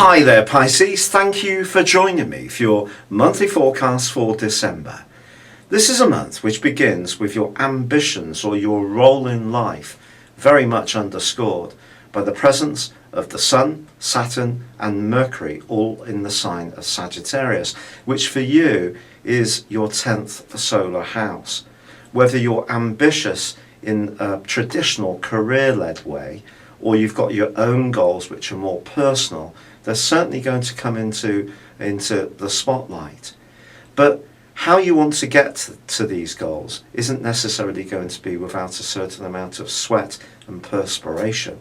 Hi there Pisces, thank you for joining me for your monthly forecast for December. This is a month which begins with your ambitions or your role in life very much underscored by the presence of the Sun, Saturn and Mercury all in the sign of Sagittarius, which for you is your 10th solar house. Whether you're ambitious in a traditional career-led way or you've got your own goals which are more personal, they're certainly going to come into the spotlight. But how you want to get to these goals isn't necessarily going to be without a certain amount of sweat and perspiration.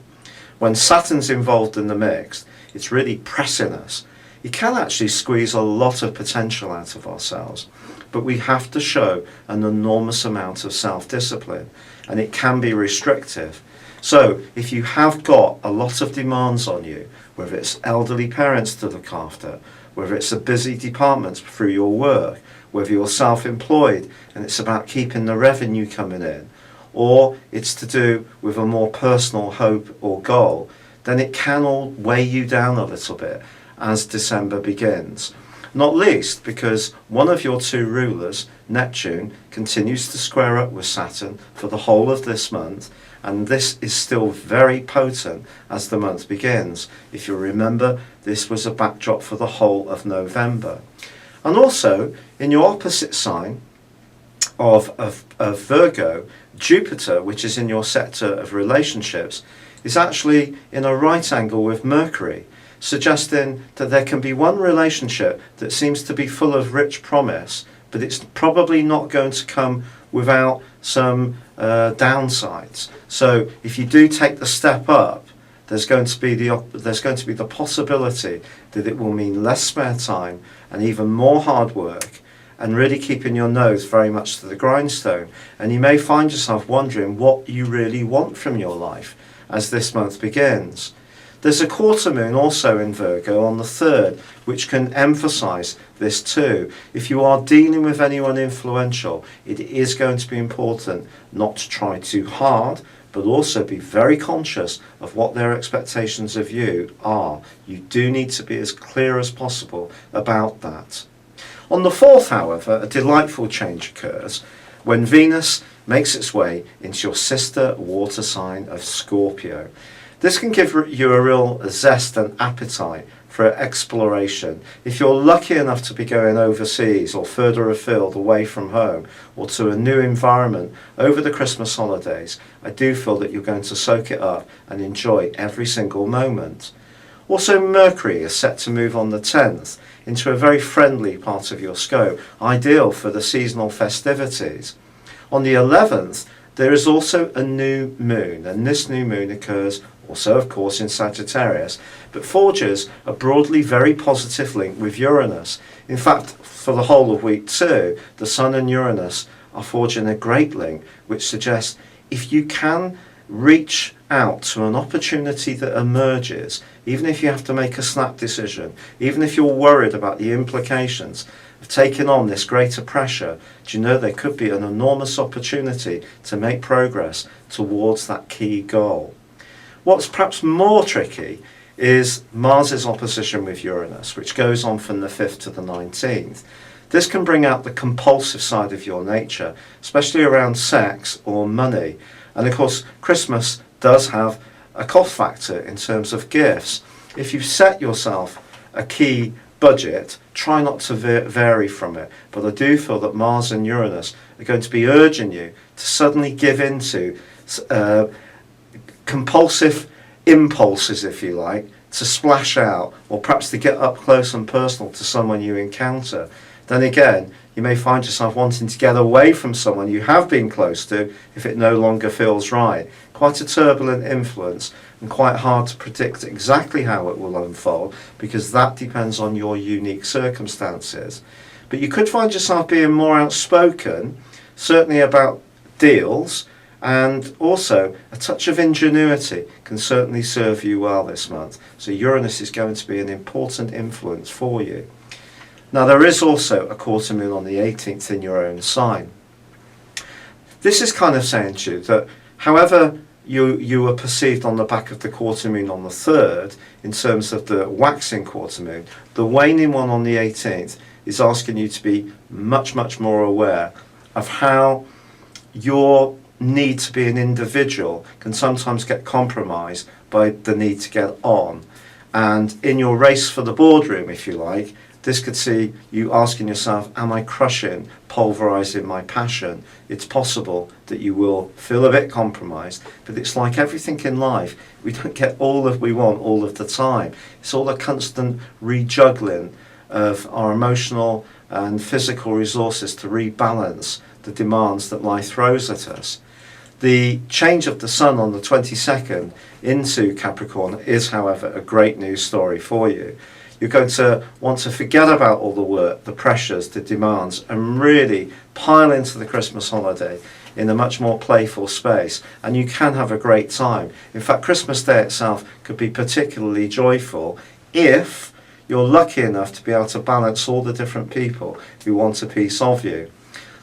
When Saturn's involved in the mix, it's really pressing us. It can actually squeeze a lot of potential out of ourselves, but we have to show an enormous amount of self-discipline, and it can be restrictive. So if you have got a lot of demands on you, whether it's elderly parents to look after, whether it's a busy department through your work, whether you're self-employed and it's about keeping the revenue coming in, or it's to do with a more personal hope or goal, then it can all weigh you down a little bit as December begins. Not least because one of your two rulers, Neptune, continues to square up with Saturn for the whole of this month, and this is still very potent as the month begins. If you remember, this was a backdrop for the whole of November. And also, in your opposite sign of Virgo, Jupiter, which is in your sector of relationships, is actually in a right angle with Mercury, suggesting that there can be one relationship that seems to be full of rich promise, but it's probably not going to come without some downsides. So if you do take the step up, there's going to be the possibility that it will mean less spare time and even more hard work, and really keeping your nose very much to the grindstone. And you may find yourself wondering what you really want from your life as this month begins. There's a quarter moon also in Virgo on the 3rd, which can emphasize this too. If you are dealing with anyone influential, it is going to be important not to try too hard, but also be very conscious of what their expectations of you are. You do need to be as clear as possible about that. On the 4th, however, a delightful change occurs when Venus makes its way into your sister water sign of Scorpio. This can give you a real zest and appetite for exploration. If you're lucky enough to be going overseas or further afield away from home or to a new environment over the Christmas holidays, I do feel that you're going to soak it up and enjoy every single moment. Also, Mercury is set to move on the 10th into a very friendly part of your scope, ideal for the seasonal festivities. On the 11th, there is also a new moon, and this new moon occurs also, of course, in Sagittarius, but forges a broadly very positive link with Uranus. In fact, for the whole of week 2, the Sun and Uranus are forging a great link, which suggests if you can reach out to an opportunity that emerges, even if you have to make a snap decision, even if you're worried about the implications of taking on this greater pressure, do you know there could be an enormous opportunity to make progress towards that key goal? What's perhaps more tricky is Mars's opposition with Uranus, which goes on from the 5th to the 19th. This can bring out the compulsive side of your nature, especially around sex or money. And of course, Christmas does have a cost factor in terms of gifts. If you set yourself a key budget, try not to vary from it. But I do feel that Mars and Uranus are going to be urging you to suddenly give into compulsive impulses, if you like, to splash out, or perhaps to get up close and personal to someone you encounter. Then again, you may find yourself wanting to get away from someone you have been close to if it no longer feels right. Quite a turbulent influence, and quite hard to predict exactly how it will unfold, because that depends on your unique circumstances. But you could find yourself being more outspoken, certainly about deals, and also a touch of ingenuity can certainly serve you well this month. So Uranus is going to be an important influence for you. Now there is also a quarter moon on the 18th in your own sign. This is kind of saying to you that however you were perceived on the back of the quarter moon on the 3rd in terms of the waxing quarter moon. The waning one on the 18th is asking you to be much, much more aware of how your need to be an individual can sometimes get compromised by the need to get on. And in your race for the boardroom, if you like, this could see you asking yourself, am I crushing, pulverizing my passion? It's possible that you will feel a bit compromised, but it's like everything in life. We don't get all that we want all of the time. It's all a constant rejuggling of our emotional and physical resources to rebalance the demands that life throws at us. The change of the sun on the 22nd into Capricorn is, however, a great news story for you. You're going to want to forget about all the work, the pressures, the demands, and really pile into the Christmas holiday in a much more playful space, and you can have a great time. In fact, Christmas Day itself could be particularly joyful if you're lucky enough to be able to balance all the different people who want a piece of you.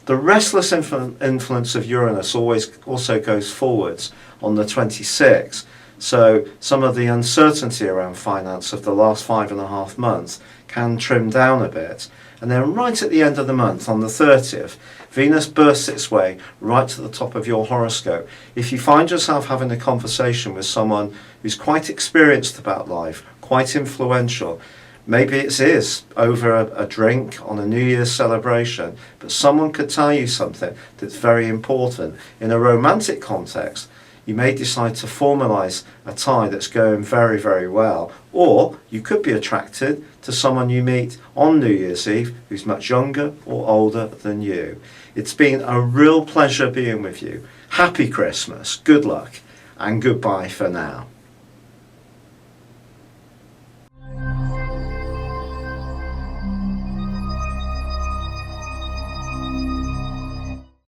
The restless influence of Uranus also goes forwards on the 26th. So some of the uncertainty around finance of the last 5.5 months can trim down a bit. And then right at the end of the month, on the 30th, Venus bursts its way right to the top of your horoscope. If you find yourself having a conversation with someone who's quite experienced about life, quite influential, maybe it is over a drink on a New Year's celebration, but someone could tell you something that's very important. In a romantic context, you may decide to formalise a tie that's going very, very well. Or you could be attracted to someone you meet on New Year's Eve who's much younger or older than you. It's been a real pleasure being with you. Happy Christmas, good luck, and goodbye for now.